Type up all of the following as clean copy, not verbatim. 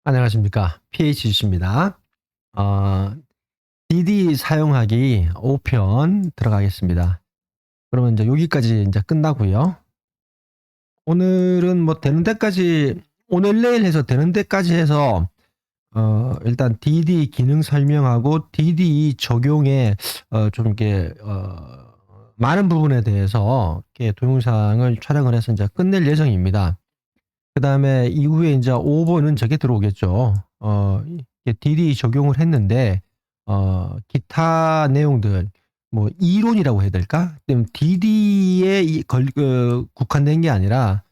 안녕하십니까. PHC입니다. DD 사용하기 5편 들어가겠습니다. 그러면 이제 여기까지 이제 끝나고요. 오늘은 뭐 되는 데까지, 오늘 내일 해서 되는 데까지 해서, 일단 DD 기능 설명하고 DD 적용에, 좀 이렇게, 많은 부분에 대해서 이렇게 동영상을 촬영을 해서 이제 끝낼 예정입니다. 그 다음에 이후에 이제 5번은 저게 들어오겠죠. DD 적용을 했는데, 기타 내용들, 뭐, 이론이라고 해야 될까? DD에 국한된 게 아니라,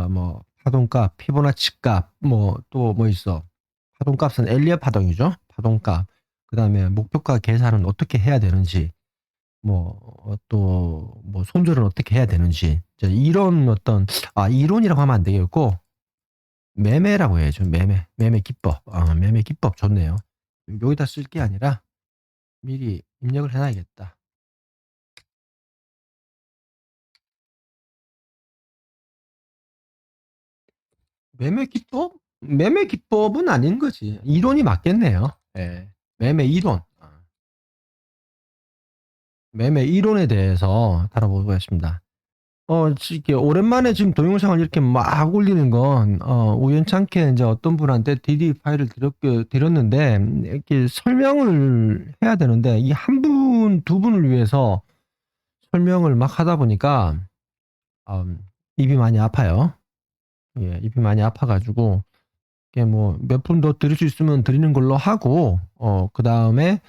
뭐, 파동값, 피보나치 값, 뭐, 또 뭐 있어. 파동값은 엘리엇 파동이죠. 파동값. 그 다음에 목표가 계산은 어떻게 해야 되는지, 뭐, 또, 뭐, 손절은 어떻게 해야 되는지, 이런 어떤, 이론이라고 하면 안 되겠고, 매매라고 해야죠. 매매 기법. 매매 기법 좋네요. 여기다 쓸 게 아니라 미리 입력을 해놔야겠다. 매매 기법? 매매 기법은 아닌 거지. 이론이 맞겠네요. 예. 매매 이론. 매매 이론에 대해서 다뤄보겠습니다. 이렇게 오랜만에 지금 동영상을 이렇게 막 올리는 건, 우연찮게 이제 어떤 분한테 DD 파일을 드렸는데, 이렇게 설명을 해야 되는데, 이 한 분, 두 분을 위해서 설명을 막 하다 보니까, 입이 많이 아파요. 예, 입이 많이 아파가지고, 이게 뭐, 몇 분 더 드릴 수 있으면 드리는 걸로 하고, 그 다음에,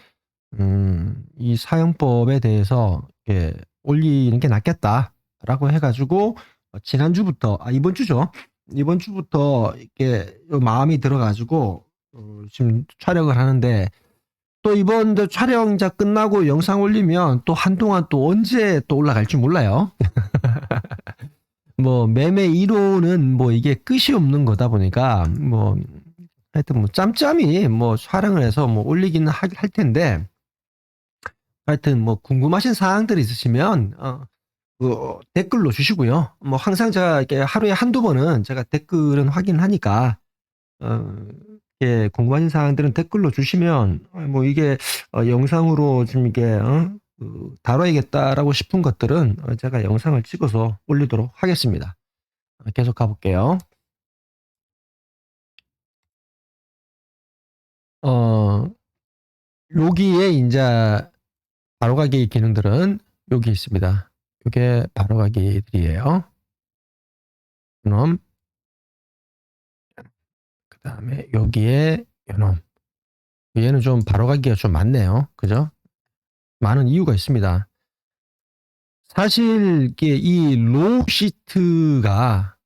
이 사용법에 대해서 이렇게 올리는 게 낫겠다라고 해가지고 지난주부터 이번 주죠. 이번 주부터 이렇게 마음이 들어가지고 지금 촬영을 하는데 또 이번 촬영자 끝나고 영상 올리면 또 한동안 또 언제 또 올라갈지 몰라요. 뭐 매매 이론은 뭐 이게 끝이 없는 거다 보니까 뭐 하여튼 뭐 짬짬이 뭐 촬영을 해서 뭐 올리기는 할 텐데 하여튼 뭐 궁금하신 사항들이 있으시면 댓글로 주시고요. 뭐 항상 제가 이렇게 하루에 한두 번은 제가 댓글은 확인을 하니까 이렇게 궁금하신 사항들은 댓글로 주시면 뭐 이게 영상으로 좀 이게 다뤄야겠다라고 싶은 것들은 제가 영상을 찍어서 올리도록 하겠습니다. 계속 가볼게요. 여기에 이제 바로가기 기능들은 여기 있습니다. 이게 바로가기들이에요. 그럼 그 다음에 여기에 요놈. 얘는 좀 바로가기가 좀 많네요. 그죠? 많은 이유가 있습니다. 사실 이게 이 로우 시트가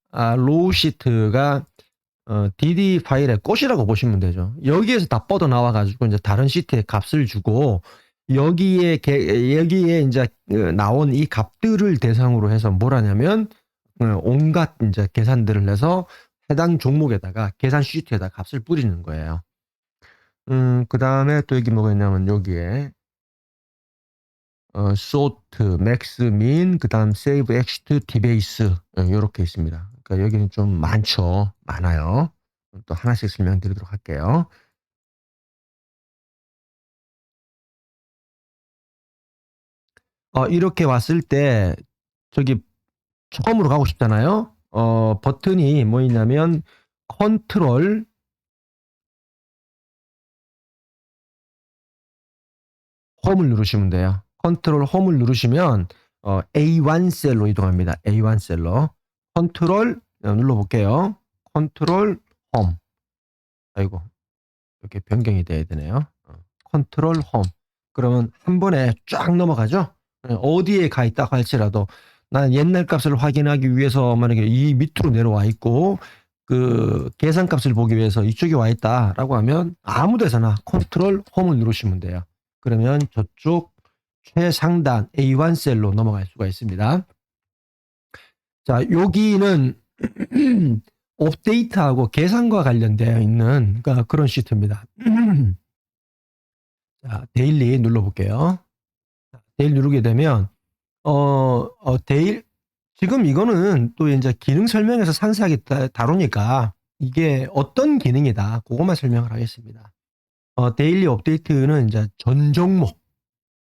DD 파일의 꽃이라고 보시면 되죠. 여기에서 다 뻗어 나와 가지고 이제 다른 시트에 값을 주고 여기에 이제 나온 이 값들을 대상으로 해서 뭘 하냐면 온갖 이제 계산들을 해서 해당 종목에다가 계산 시트에다 값을 뿌리는 거예요. 그 다음에 또 여기 뭐가 있냐면 여기에 sort, max, min, 그 다음 save, exit, debase 이렇게 있습니다. 그러니까 여기는 좀 많아요. 또 하나씩 설명드리도록 할게요. 이렇게 왔을 때 저기 처음으로 가고 싶잖아요. 버튼이 뭐 있냐면 컨트롤 홈을 누르시면 돼요. 컨트롤 홈을 누르시면 A1 셀로 이동합니다. A1 셀로. 컨트롤 눌러볼게요. 컨트롤 홈. 아이고 이렇게 변경이 돼야 되네요. 컨트롤 홈. 그러면 한 번에 쫙 넘어가죠. 어디에 가 있다 할지라도 나는 옛날 값을 확인하기 위해서 만약에 이 밑으로 내려와 있고 그 계산 값을 보기 위해서 이쪽에 와 있다라고 하면 아무 데서나 컨트롤 홈을 누르시면 돼요. 그러면 저쪽 최상단 A1 셀로 넘어갈 수가 있습니다. 자, 여기는 업데이트하고 계산과 관련되어 있는 그런 시트입니다. 자, 데일리 눌러볼게요. 데일 누르게 되면, 데일, 지금 이거는 또 이제 기능 설명에서 상세하게 다루니까 이게 어떤 기능이다. 그것만 설명을 하겠습니다. 데일리 업데이트는 이제 전 종목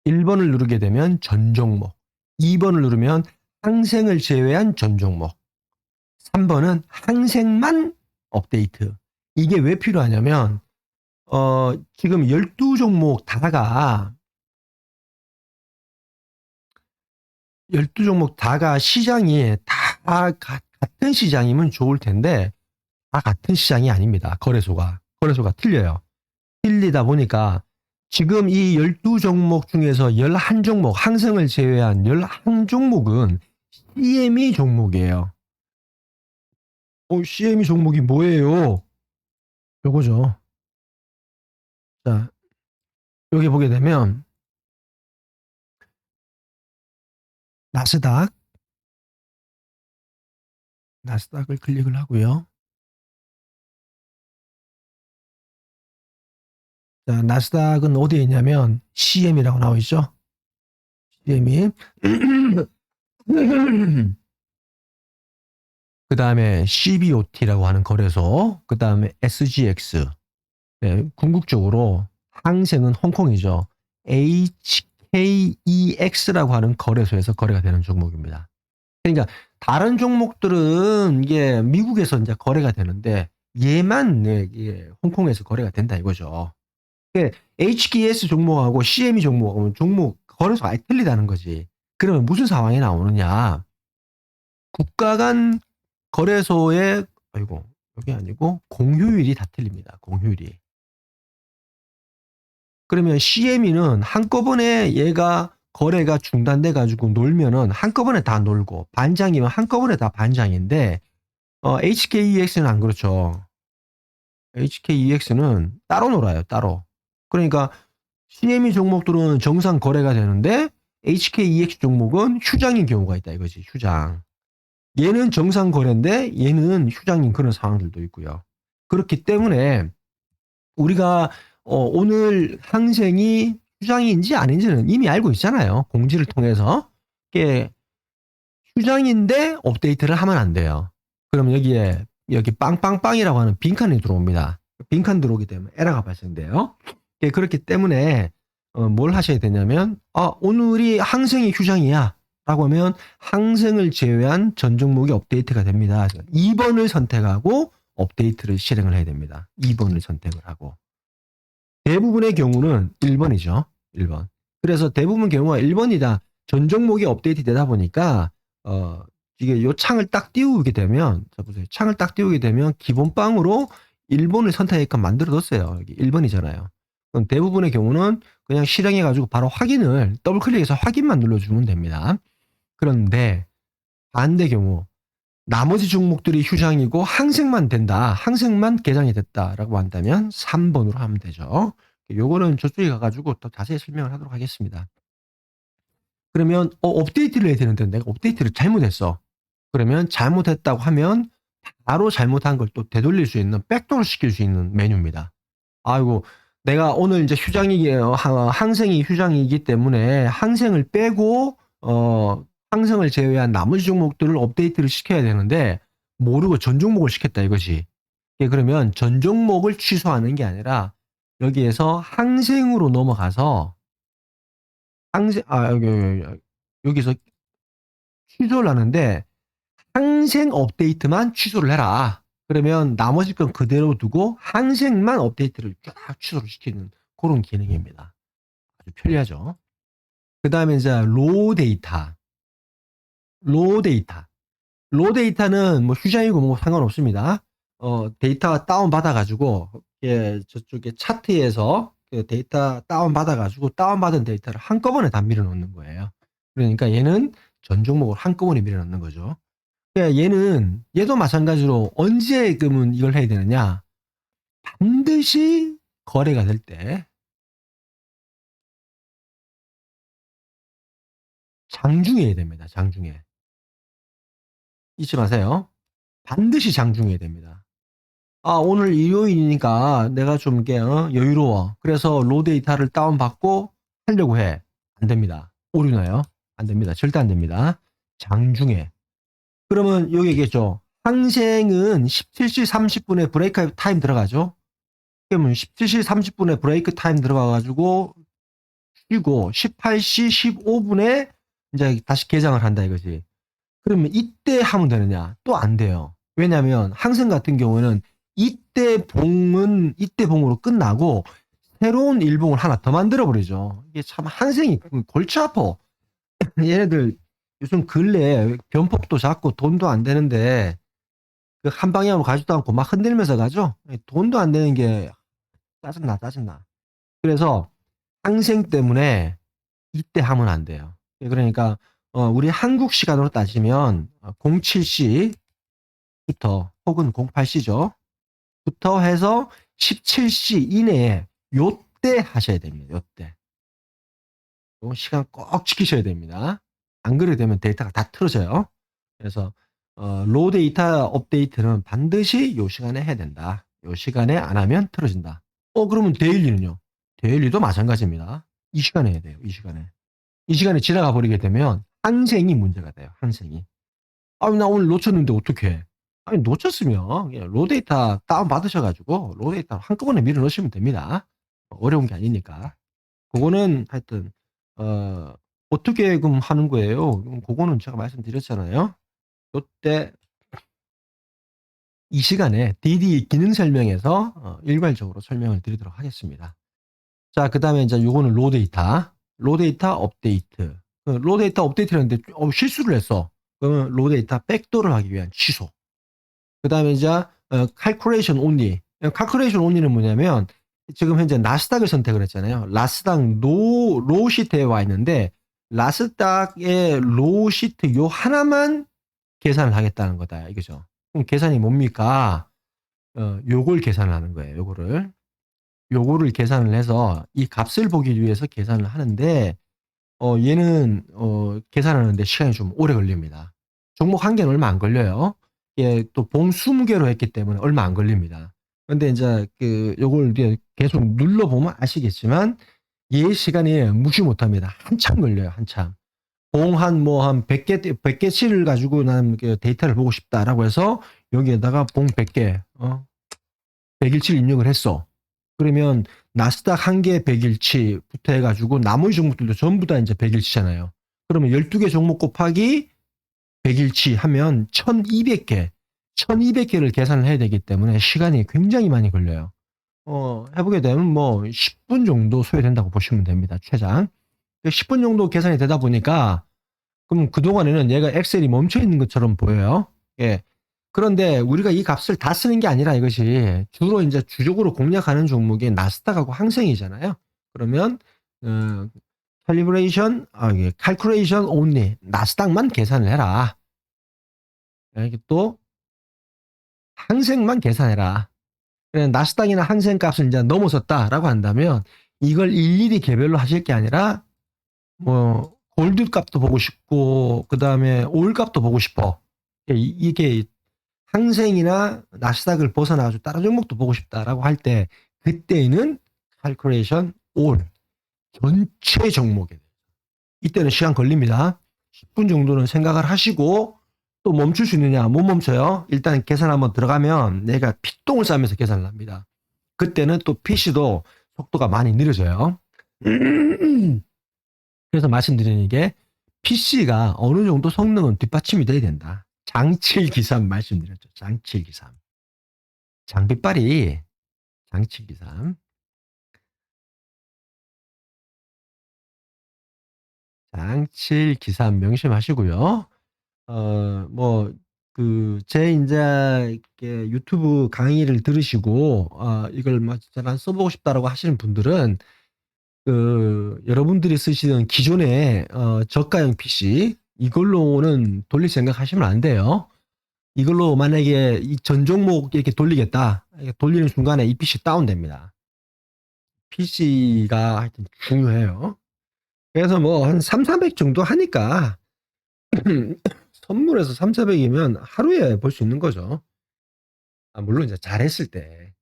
1번을 누르게 되면 전 종목, 2번을 누르면 항생을 제외한 전 종목, 3번은 항생만 업데이트. 이게 왜 필요하냐면 지금 12종목 다가 12종목 다가 시장이 다 같은 시장이면 좋을 텐데 다 같은 시장이 아닙니다. 거래소가 틀려요. 틀리다 보니까 지금 이 12종목 중에서 11종목, 항생을 제외한 11종목은 CME 종목이에요. CME 종목이 뭐예요? 요거죠. 자, 여기 보게 되면 나스닥을 클릭을 하고요. 자, 나스닥은 어디에 있냐면 CM이라고 나와 있죠. CM이. 그 다음에 CBOT라고 하는 거래소, 그 다음에 SGX. 네, 궁극적으로 항생은 홍콩이죠. HKEX라고 하는 거래소에서 거래가 되는 종목입니다. 그러니까 다른 종목들은 이게 미국에서 이제 거래가 되는데 얘만 이게 홍콩에서 거래가 된다 이거죠. HKS 종목하고 CME 종목하고는 종목 거래소 아예 틀리다는 거지. 그러면 무슨 상황이 나오느냐? 국가 간 거래소의 여기 아니고 공휴일이 다 틀립니다. 공휴일이. 그러면 CME는 한꺼번에 얘가 거래가 중단돼 가지고 놀면은 한꺼번에 다 놀고 반장이면 한꺼번에 다 반장인데 HKEX는 안 그렇죠. HKEX는 따로 놀아요. 따로. 그러니까 CME 종목들은 정상 거래가 되는데 HKEX 종목은 휴장인 경우가 있다 이거지. 휴장. 얘는 정상 거래인데 얘는 휴장인 그런 상황들도 있고요. 그렇기 때문에 우리가 오늘 항생이 휴장인지 아닌지는 이미 알고 있잖아요. 공지를 통해서. 이게 휴장인데 업데이트를 하면 안 돼요. 그럼 여기 빵빵빵이라고 하는 빈칸이 들어옵니다. 빈칸 들어오게 되면 에러가 발생돼요. 그렇기 때문에 뭘 하셔야 되냐면 오늘이 항생이 휴장이야 라고 하면 항생을 제외한 전 종목이 업데이트가 됩니다. 2번을 선택하고 업데이트를 실행을 해야 됩니다. 2번을 선택을 하고 대부분의 경우는 1번이죠. 1번. 그래서 대부분 경우가 1번이다. 전 종목이 업데이트 되다 보니까 이게 요 창을 딱 띄우게 되면 자 보세요. 창을 딱 띄우게 되면 기본빵으로 1번을 선택하게끔 만들어뒀어요. 여기 1번이잖아요. 그럼 대부분의 경우는 그냥 실행해 가지고 바로 확인을 더블 클릭해서 확인만 눌러주면 됩니다. 그런데 반대 경우 나머지 종목들이 휴장이고 항생만 된다. 항생만 개장이 됐다라고 한다면 3번으로 하면 되죠. 요거는 저쪽에 가가지고 더 자세히 설명을 하도록 하겠습니다. 그러면 업데이트를 해야 되는데 내가 업데이트를 잘못했어. 그러면 잘못했다고 하면 바로 잘못한 걸 또 되돌릴 수 있는 백도어 시킬 수 있는 메뉴입니다. 아이고 내가 오늘 이제 항생이 휴장이기 때문에 항생을 빼고 항생을 제외한 나머지 종목들을 업데이트를 시켜야 되는데 모르고 전 종목을 시켰다 이거지. 그러면 전 종목을 취소하는 게 아니라 여기에서 항생으로 넘어가서 여기서 취소를 하는데 항생 업데이트만 취소를 해라. 그러면 나머지 건 그대로 두고 항생만 업데이트를 쫙 취소를 시키는 그런 기능입니다. 아주 편리하죠. 그 다음에 이제 로우 데이터. 로우 데이터는 뭐 휴장이고 뭐 상관없습니다. 데이터 다운 받아가지고 저쪽에 차트에서 그 데이터 다운 받아가지고 다운받은 데이터를 한꺼번에 다 밀어넣는 거예요. 그러니까 얘는 전 종목을 한꺼번에 밀어넣는 거죠. 그러니까 얘도 마찬가지로 언제 그러면 이걸 해야 되느냐? 반드시 거래가 될 때 장중해야 됩니다. 장중에. 잊지 마세요. 반드시 장중해야 됩니다. 오늘 일요일이니까 내가 좀 이게 여유로워. 그래서 로 데이터를 다운받고 하려고 해. 안 됩니다. 오류나요? 안 됩니다. 절대 안 됩니다. 장중에. 그러면 여기 있겠죠. 항생은 17시 30분에 브레이크 타임 들어가죠. 그러면 17시 30분에 브레이크 타임 들어가가지고 쉬고 18시 15분에 이제 다시 개장을 한다 이거지. 그러면 이때 하면 되느냐? 또 안 돼요. 왜냐면 항생 같은 경우에는 이때 봉으로 끝나고 새로운 일봉을 하나 더 만들어 버리죠. 이게 참 항생이 골치 아파. 얘네들 요즘 근래 변폭도 작고 돈도 안 되는데 그 한 방향으로 가지도 않고 막 흔들면서 가죠. 돈도 안 되는 게 짜증나. 그래서 항생 때문에 이때 하면 안 돼요. 그러니까 우리 한국 시간으로 따지면 07시부터 혹은 08시죠. 부터 해서 17시 이내에 요때 하셔야 됩니다. 요때. 요 시간 꼭 지키셔야 됩니다. 안 그러게 되면 데이터가 다 틀어져요. 그래서 로 데이터 업데이트는 반드시 요 시간에 해야 된다. 요 시간에 안 하면 틀어진다. 그러면 데일리는요? 데일리도 마찬가지입니다. 이 시간에 해야 돼요. 이 시간에. 이 시간에 지나가 버리게 되면 항생이 문제가 돼요. 항생이. 나 오늘 놓쳤는데 어떡해. 아니 놓쳤으면 그냥 로 데이터 다운 받으셔가지고 로 데이터 한꺼번에 밀어 넣으시면 됩니다. 어려운 게 아니니까. 그거는 하여튼 어떻게 그럼 하는 거예요? 그거는 제가 말씀드렸잖아요. 요때 이 시간에 DD 기능 설명에서 일괄적으로 설명을 드리도록 하겠습니다. 자, 그다음에 이제 요거는 로 데이터. 로 데이터 업데이트. 로 데이터 업데이트를 했는데 실수를 했어. 그러면 로 데이터 백도를 하기 위한 취소. 그다음에 이제 calculation only. calculation only는 뭐냐면 지금 현재 나스닥을 선택을 했잖아요. 나스닥 로우 시트에 와 있는데 나스닥의 로우 시트 요 하나만 계산을 하겠다는 거다. 이거죠. 그럼 계산이 뭡니까? 요걸 계산을 하는 거예요. 요거를 계산을 해서 이 값을 보기 위해서 계산을 하는데 얘는 계산하는데 시간이 좀 오래 걸립니다. 종목 한 개는 얼마 안 걸려요. 예, 또 봉 20개로 했기 때문에 얼마 안 걸립니다. 근데 이제 요걸 이제 계속 눌러보면 아시겠지만 얘 시간이 무시 못합니다. 한참 걸려요. 한참. 봉 한 100개치를 가지고 난 데이터를 보고 싶다라고 해서 여기에다가 봉 100개 100일치를 입력을 했어. 그러면 나스닥 한 개 100일치부터 해가지고 나머지 종목들도 전부 다 이제 100일치잖아요. 그러면 12개 종목 곱하기 100일치 하면 1200개, 1200개를 계산을 해야 되기 때문에 시간이 굉장히 많이 걸려요. 해보게 되면 뭐 10분 정도 소요된다고 보시면 됩니다. 최장. 10분 정도 계산이 되다 보니까 그럼 그동안에는 얘가 엑셀이 멈춰 있는 것처럼 보여요. 예. 그런데 우리가 이 값을 다 쓰는 게 아니라 이것이 주로 이제 주적으로 공략하는 종목이 나스닥하고 항생이잖아요. 그러면 calculation only 나스닥만 계산을 해라. 이렇게 또 항생만 계산해라. 나스닥이나 항생 값을 이제 넘어섰다라고 한다면 이걸 일일이 개별로 하실 게 아니라 뭐 골드 값도 보고 싶고 그 다음에 올 값도 보고 싶어. 이게 항생이나 나스닥을 벗어나가지고 다른 종목도 보고 싶다라고 할 때 그때는 calculation all 전체 종목에 이때는 시간 걸립니다. 10분 정도는 생각을 하시고 또 멈출 수 있느냐? 못 멈춰요. 일단 계산 한번 들어가면 내가 피똥을 싸면서 계산을 합니다. 그때는 또 PC도 속도가 많이 느려져요. 그래서 말씀드리는 게 PC가 어느 정도 성능은 뒷받침이 돼야 된다. 장칠기삼 말씀드렸죠. 장칠기삼. 장비빨이 장칠기삼. 장칠기삼 명심하시고요. 제 이제 유튜브 강의를 들으시고 이걸 막 잘 써보고 싶다라고 하시는 분들은 여러분들이 쓰시는 기존의 저가형 PC 이걸로는 돌릴 생각 하시면 안 돼요. 이걸로 만약에 이 전 종목 이렇게 돌리겠다. 돌리는 순간에 이 PC 다운됩니다. PC가 하여튼 중요해요. 그래서 뭐 한 3, 400 정도 하니까 선물해서 3, 400이면 하루에 벌 수 있는 거죠. 물론 이제 잘했을 때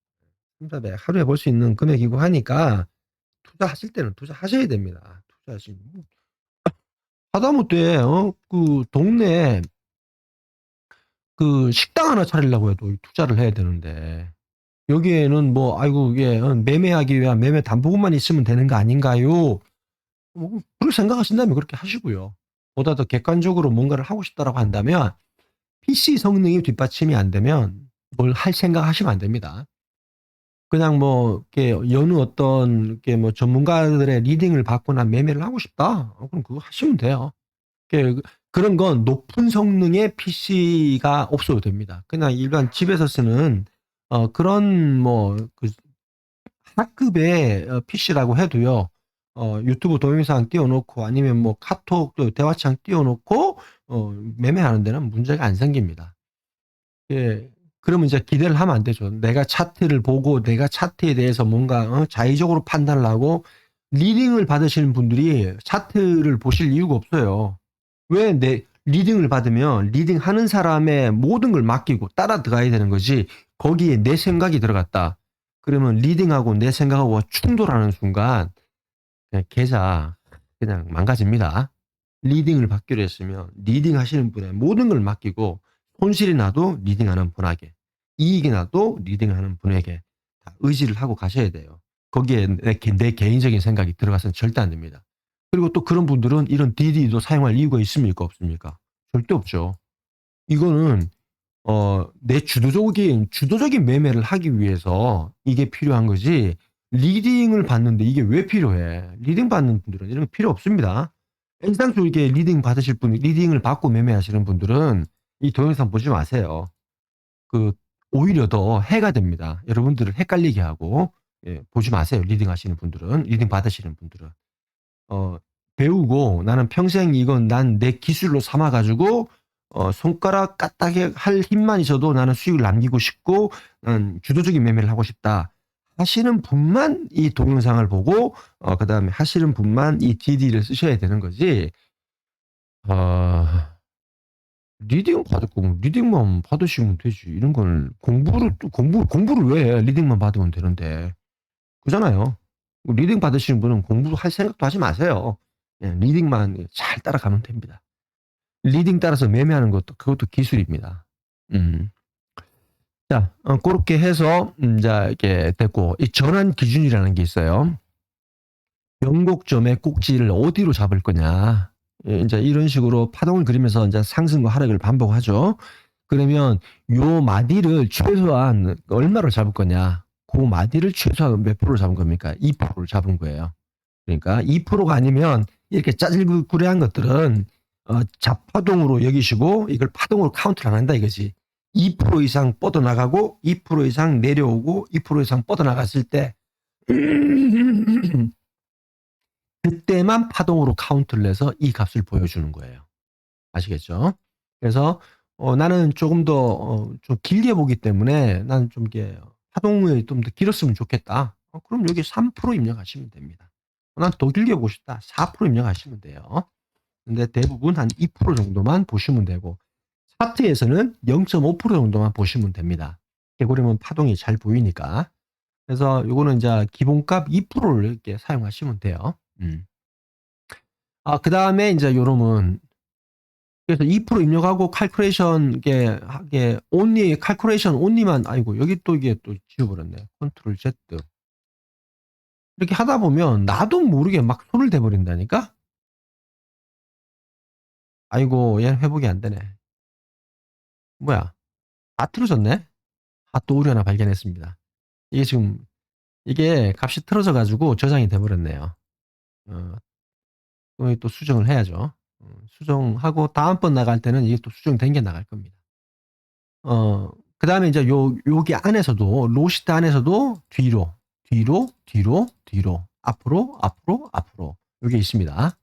3, 400 하루에 벌 수 있는 금액이고 하니까 투자하실 때는 투자하셔야 됩니다. 투자하시면 하다못해 동네 그 식당 하나 차리려고 해도 투자를 해야 되는데 여기에는 뭐 아이고 이게 매매하기 위한 매매 담보금만 있으면 되는 거 아닌가요? 그렇게 생각하신다면 그렇게 하시고요. 보다 더 객관적으로 뭔가를 하고 싶다라고 한다면 PC 성능이 뒷받침이 안 되면 뭘 할 생각하시면 안 됩니다. 그냥 뭐 이렇게 여느 어떤 이렇게 뭐 전문가들의 리딩을 받거나 매매를 하고 싶다. 그럼 그거 하시면 돼요. 그런 건 높은 성능의 PC가 없어도 됩니다. 그냥 일반 집에서 쓰는 그런 뭐그 하급의 PC라고 해도요. 유튜브 동영상 띄워 놓고 아니면 뭐 카톡 대화창 띄워 놓고 매매하는 데는 문제가 안 생깁니다. 예. 그러면 이제 기대를 하면 안 되죠. 내가 차트를 보고 내가 차트에 대해서 뭔가 자의적으로 판단을 하고 리딩을 받으시는 분들이 차트를 보실 이유가 없어요. 왜 내 리딩을 받으면 리딩하는 사람의 모든 걸 맡기고 따라 들어가야 되는 거지 거기에 내 생각이 들어갔다. 그러면 리딩하고 내 생각하고 충돌하는 순간 그냥 계좌 그냥 망가집니다. 리딩을 받기로 했으면 리딩하시는 분의 모든 걸 맡기고 손실이 나도 리딩하는 분에게 이익이 나도 리딩하는 분에게 다 의지를 하고 가셔야 돼요. 거기에 내 개인적인 생각이 들어가서는 절대 안 됩니다. 그리고 또 그런 분들은 이런 DD도 사용할 이유가 있습니까? 없습니까? 절대 없죠. 이거는 내 주도적인 매매를 하기 위해서 이게 필요한 거지 리딩을 받는데 이게 왜 필요해? 리딩 받는 분들은 이런 거 필요 없습니다. 일상적이게 리딩을 받고 매매하시는 분들은 이 동영상 보지 마세요. 그 오히려 더 해가 됩니다. 여러분들을 헷갈리게 하고 보지 마세요. 리딩 받으시는 분들은. 어 배우고 나는 평생 이건 난 내 기술로 삼아 가지고 손가락 까딱하게 할 힘만 있어도 나는 수익을 남기고 싶고 주도적인 매매를 하고 싶다. 하시는 분만 이 동영상을 보고 그다음에 하시는 분만 이 DD를 쓰셔야 되는 거지. 아 리딩 받을 거면 리딩만 받으시면 되지. 이런 걸 공부를 왜 해? 리딩만 받으면 되는데. 그잖아요. 리딩 받으시는 분은 공부할 생각도 하지 마세요. 그냥 리딩만 잘 따라가면 됩니다. 리딩 따라서 매매하는 것도 그것도 기술입니다. 자, 그렇게 해서 자 이렇게 됐고 이 전환 기준이라는 게 있어요. 변곡점의 꼭지를 어디로 잡을 거냐. 예, 이제 이런 식으로 파동을 그리면서 이제 상승과 하락을 반복하죠. 그러면 요 마디를 최소한 얼마로 잡을 거냐. 그 마디를 최소한 몇 프로를 잡은 겁니까? 2%를 잡은 거예요. 그러니까 2%가 아니면 이렇게 짜질구레한 것들은 잡파동으로 여기시고 이걸 파동으로 카운트를 안 한다 이거지. 2% 이상 뻗어나가고 2% 이상 내려오고 2% 이상 뻗어나갔을 때 그때만 파동으로 카운트를 해서 이 값을 보여주는 거예요. 아시겠죠? 그래서 나는 조금 더 좀 길게 보기 때문에 나는 좀 이게 파동이 좀 더 길었으면 좋겠다. 그럼 여기 3% 입력하시면 됩니다. 난 더 길게 보고 싶다. 4% 입력하시면 돼요. 근데 대부분 한 2% 정도만 보시면 되고 차트에서는 0.5% 정도만 보시면 됩니다. 그러면 파동이 잘 보이니까. 그래서 요거는 이제 기본값 2%를 이렇게 사용하시면 돼요. 그다음에 인제 요놈은 그래서 2% 입력하고 calculation 이게 only calculation only만 아이고 여기 또 이게 또 지워 버렸네. 컨트롤 Z. 이렇게 하다 보면 나도 모르게 막 손을 대 버린다니까? 아이고 얘는 회복이 안 되네. 뭐야? 다 틀어졌네? 또 오류 하나 발견했습니다. 이게 지금 이게 값이 틀어져 가지고 저장이 돼 버렸네요. 또 수정을 해야죠. 수정하고 다음번 나갈 때는 이게 또 수정된 게 나갈 겁니다. 그다음에 이제 여기 안에서도 로시트 안에서도 뒤로, 뒤로, 뒤로, 뒤로, 앞으로, 앞으로, 앞으로 요게 있습니다.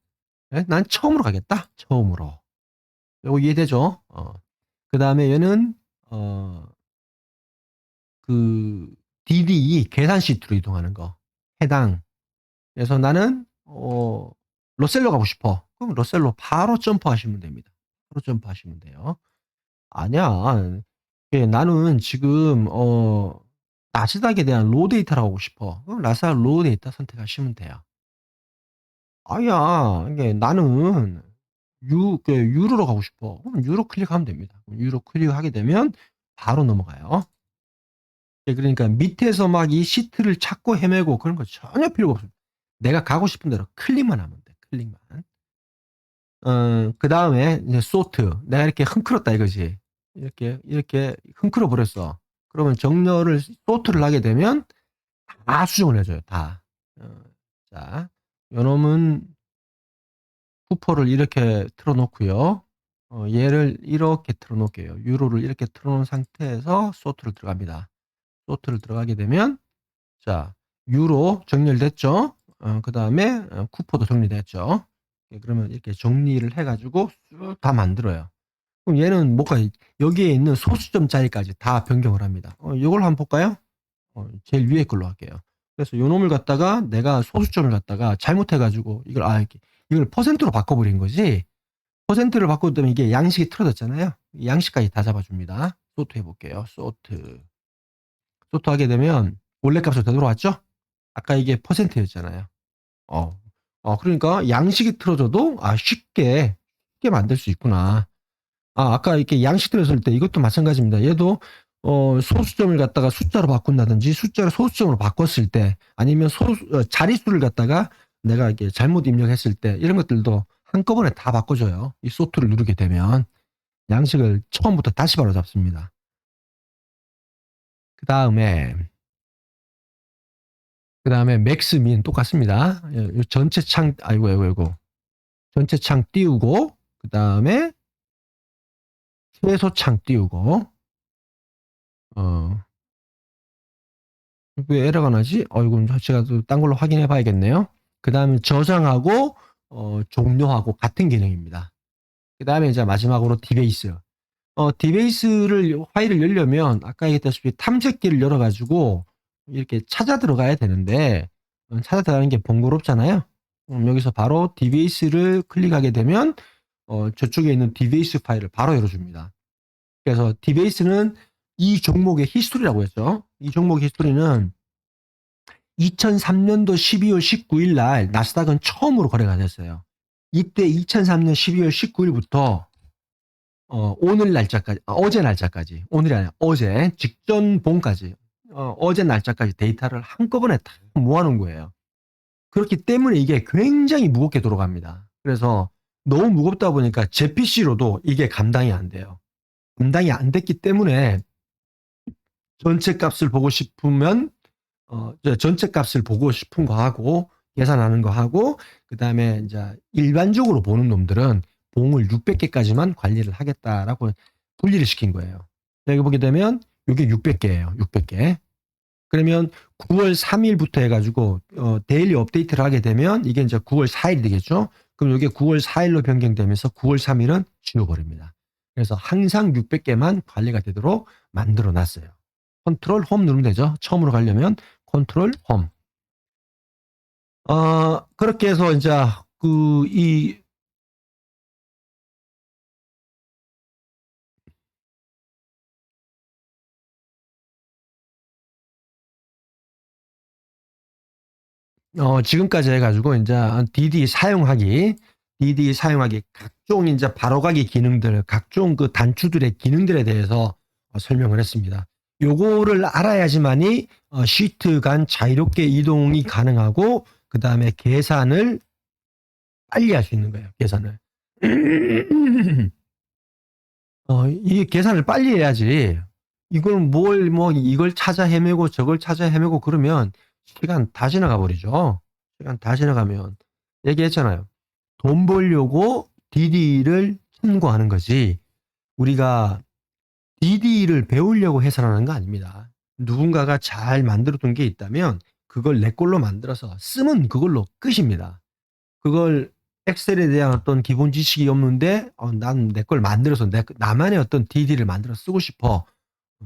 예? 난 처음으로 가겠다. 처음으로. 요거 이해되죠? 그다음에 얘는 그 DD 계산 시트로 이동하는 거. 해당. 그래서 나는 러셀로 가고 싶어. 그럼 러셀로 바로 점프하시면 됩니다. 바로 점프하시면 돼요. 아니야. 예, 나는 지금 나스닥에 대한 로 데이터를 하고 싶어. 그럼 나스닥 로 데이터 선택하시면 돼요. 아니야. 이게 나는 유로로 가고 싶어. 그럼 유로 클릭하면 됩니다. 유로 클릭하게 되면 바로 넘어가요. 그러니까 밑에서 막 이 시트를 찾고 헤매고 그런 거 전혀 필요가 없습니다. 내가 가고 싶은 대로 클릭만 하면 돼. 클릭만. 그 다음에 이제 소트. 내가 이렇게 흥클었다 이거지. 이렇게 흥클어 버렸어. 그러면 정렬을 소트를 하게 되면 다 수정을 해줘요. 다. 자, 요놈은 후퍼를 이렇게 틀어놓고요. 얘를 이렇게 틀어놓을게요. 유로를 이렇게 틀어놓은 상태에서 소트를 들어갑니다. 소트를 들어가게 되면 자, 유로 정렬됐죠? 그 다음에 쿠퍼도 정리됐죠? 그러면 이렇게 정리를 해가지고 쭉 다 만들어요. 그럼 얘는 뭐가 여기에 있는 소수점 자리까지 다 변경을 합니다. 이걸 한번 볼까요? 제일 위에 걸로 할게요. 그래서 요 놈을 갖다가 내가 소수점을 갖다가 잘못해가지고 이걸 퍼센트로 바꿔버린 거지. 퍼센트를 바꾸면 이게 양식이 틀어졌잖아요. 양식까지 다 잡아줍니다. 소트 해볼게요. 소트 하게 되면 원래 값으로 되돌아왔죠? 아까 이게 퍼센트였잖아요. 그러니까 양식이 틀어져도 쉽게 만들 수 있구나. 아까 이렇게 양식 들었을 때 이것도 마찬가지입니다. 얘도 소수점을 갖다가 숫자로 바꾼다든지 숫자를 소수점으로 바꿨을 때 아니면 자릿수를 갖다가 내가 이게 잘못 입력했을 때 이런 것들도 한꺼번에 다 바꿔줘요. 이 소트를 누르게 되면 양식을 처음부터 다시 바로 잡습니다. 그 다음에 맥스 민 똑같습니다. 전체 창 아이고 전체 창 띄우고 그 다음에 최소 창 띄우고 왜 에러가 나지? 이건 제가 또 딴 걸로 확인해 봐야겠네요. 그 다음에 저장하고 종료하고 같은 기능입니다. 그 다음에 이제 마지막으로 디베이스. 디베이스를 파일을 열려면 아까 얘기했다시피 탐색기를 열어가지고 이렇게 찾아 들어가야 되는데 찾아 들어가는 게 번거롭잖아요. 여기서 바로 디베이스를 클릭하게 되면 저쪽에 있는 디베이스 파일을 바로 열어줍니다. 그래서 디베이스는 이 종목의 히스토리라고 했죠. 이 종목의 히스토리는 2003년도 12월 19일 날 나스닥은 처음으로 거래가 됐어요. 이때 2003년 12월 19일부터 오늘 날짜까지, 어제 날짜까지, 오늘이 아니라 어제 직전 봉까지, 어제 날짜까지 데이터를 한꺼번에 다 모아놓은 거예요. 그렇기 때문에 이게 굉장히 무겁게 돌아갑니다. 그래서 너무 무겁다 보니까 제 PC로도 이게 감당이 안 돼요. 감당이 안 됐기 때문에 전체 값을 보고 싶으면 전체 값을 보고 싶은 거 하고 계산하는 거 하고 그 다음에 이제 일반적으로 보는 놈들은 봉을 600개까지만 관리를 하겠다라고 분리를 시킨 거예요. 여기 보게 되면 이게 600개예요. 600개. 그러면 9월 3일부터 해가지고 데일리 업데이트를 하게 되면 이게 이제 9월 4일이 되겠죠. 그럼 이게 9월 4일로 변경되면서 9월 3일은 지워버립니다. 그래서 항상 600개만 관리가 되도록 만들어 놨어요. 컨트롤 홈 누르면 되죠. 처음으로 가려면 컨트롤 홈. 그렇게 해서 이제 지금까지 해가지고 이제 DD 사용하기 각종 이제 바로가기 기능들, 각종 그 단추들의 기능들에 대해서 설명을 했습니다. 요거를 알아야지만이 시트 간 자유롭게 이동이 가능하고 그 다음에 계산을 빨리 할 수 있는 거예요. 계산을. 이 계산을 빨리 해야지. 이걸 찾아 헤매고 저걸 찾아 헤매고 그러면 시간 다 지나가 버리죠. 시간 다 지나가면 얘기했잖아요. 돈 벌려고 DD를 참고하는 거지. 우리가 DD를 배우려고 해서라는 거 아닙니다. 누군가가 잘 만들어둔 게 있다면 그걸 내 걸로 만들어서 쓰면 그걸로 끝입니다. 그걸 엑셀에 대한 어떤 기본 지식이 없는데 난 내 걸 만들어서 나만의 어떤 DD를 만들어 쓰고 싶어.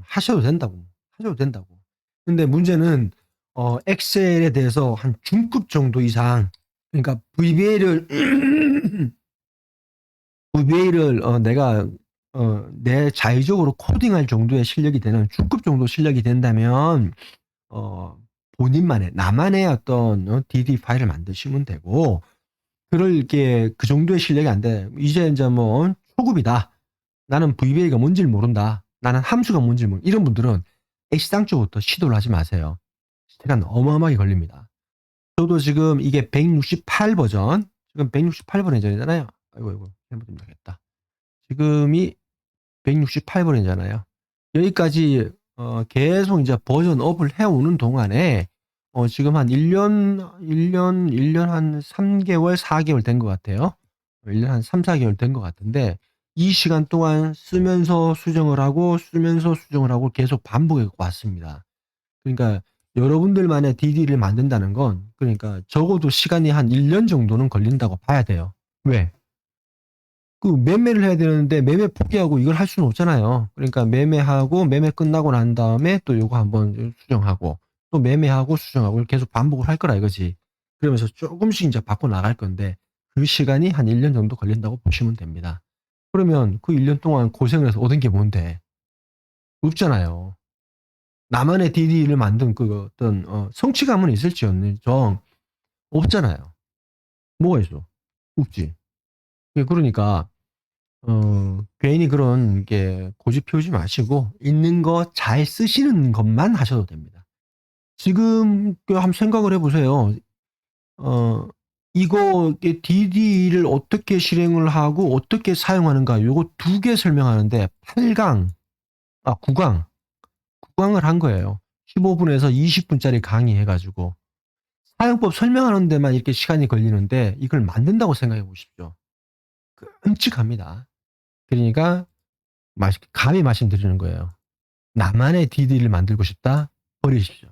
하셔도 된다고. 근데 문제는 엑셀에 대해서 한 중급 정도 이상 그러니까 VBA를 내가 내 자의적으로 코딩할 정도의 실력이 되는 중급 정도 실력이 된다면 본인만의 나만의 어떤 DD 파일을 만드시면 되고 그럴 게 그 정도의 실력이 안 돼. 이제 이제 뭐 초급이다. 나는 VBA가 뭔지를 모른다. 나는 함수가 뭔지를 모른다. 이런 분들은 애시당초부터 시도를 하지 마세요. 시간 어마어마하게 걸립니다. 저도 지금 이게 168 버전, 지금 168 버전이잖아요. 아이고, 잘못 입력했다. 지금이 168 버전이잖아요. 여기까지 계속 이제 버전 업을 해오는 동안에 지금 한 1년 한 3개월, 4개월 된 것 같아요. 1년 한 3, 4개월 된 것 같은데, 이 시간 동안 쓰면서 수정을 하고 계속 반복해 왔습니다. 그러니까 여러분들만의 DD를 만든다는 건, 그러니까 적어도 시간이 한 1년 정도는 걸린다고 봐야 돼요. 왜? 그 매매를 해야 되는데 매매 포기하고 이걸 할 수는 없잖아요. 그러니까 매매하고 매매 끝나고 난 다음에 또 요거 한번 수정하고 또 매매하고 수정하고 계속 반복을 할 거라 이거지. 그러면서 조금씩 이제 바꿔 나갈 건데 그 시간이 한 1년 정도 걸린다고 보시면 됩니다. 그러면 그 1년 동안 고생을 해서 얻은 게 뭔데? 없잖아요. 나만의 DD를 만든 그 어떤 성취감은 있을지언정 없잖아요. 뭐가 있어? 없지. 그러니까 괜히 그런 게 고집 피우지 마시고 있는 거 잘 쓰시는 것만 하셔도 됩니다. 지금 한번 생각을 해보세요. 이거 DD를 어떻게 실행을 하고 어떻게 사용하는가 요거 2개 설명하는데 8강, 9강, 9강을 한 거예요. 15분에서 20분짜리 강의 해가지고 사용법 설명하는 데만 이렇게 시간이 걸리는데 이걸 만든다고 생각해 보십시오. 끔찍합니다. 그러니까 감히 말씀드리는 거예요. 나만의 DD를 만들고 싶다? 버리십시오.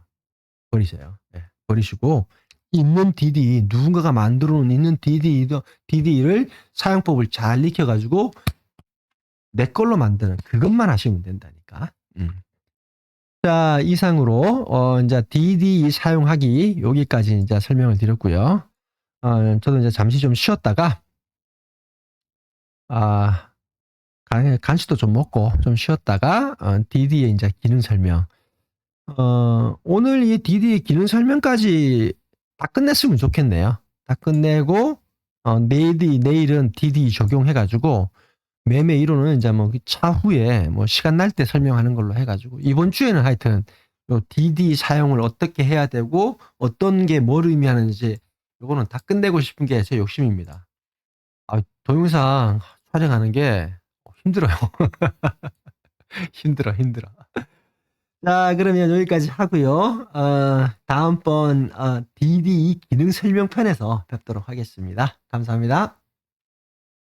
버리세요. 네, 버리시고 있는 DD, 누군가가 만들어 놓은 있는 DD를 사용법을 잘 익혀가지고 내 걸로 만드는 그것만 하시면 된다니까. 자, 이상으로 이제 DD 사용하기 여기까지 이제 설명을 드렸고요. 저도 이제 잠시 좀 쉬었다가 간식도 좀 먹고 좀 쉬었다가 DD의 이제 기능 설명. 오늘 이 DD 기능 설명까지 다 끝냈으면 좋겠네요. 다 끝내고 내일은 DD 적용해가지고 매매 이론은 이제 뭐 차후에 뭐 시간 날 때 설명하는 걸로 해가지고 이번 주에는 하여튼 요 DD 사용을 어떻게 해야 되고 어떤 게 뭘 의미하는지 요거는 다 끝내고 싶은 게 제 욕심입니다. 동영상 촬영하는 게 힘들어요. 힘들어. 자, 그러면 여기까지 하고요. 다음번 DD 기능 설명편에서 뵙도록 하겠습니다. 감사합니다.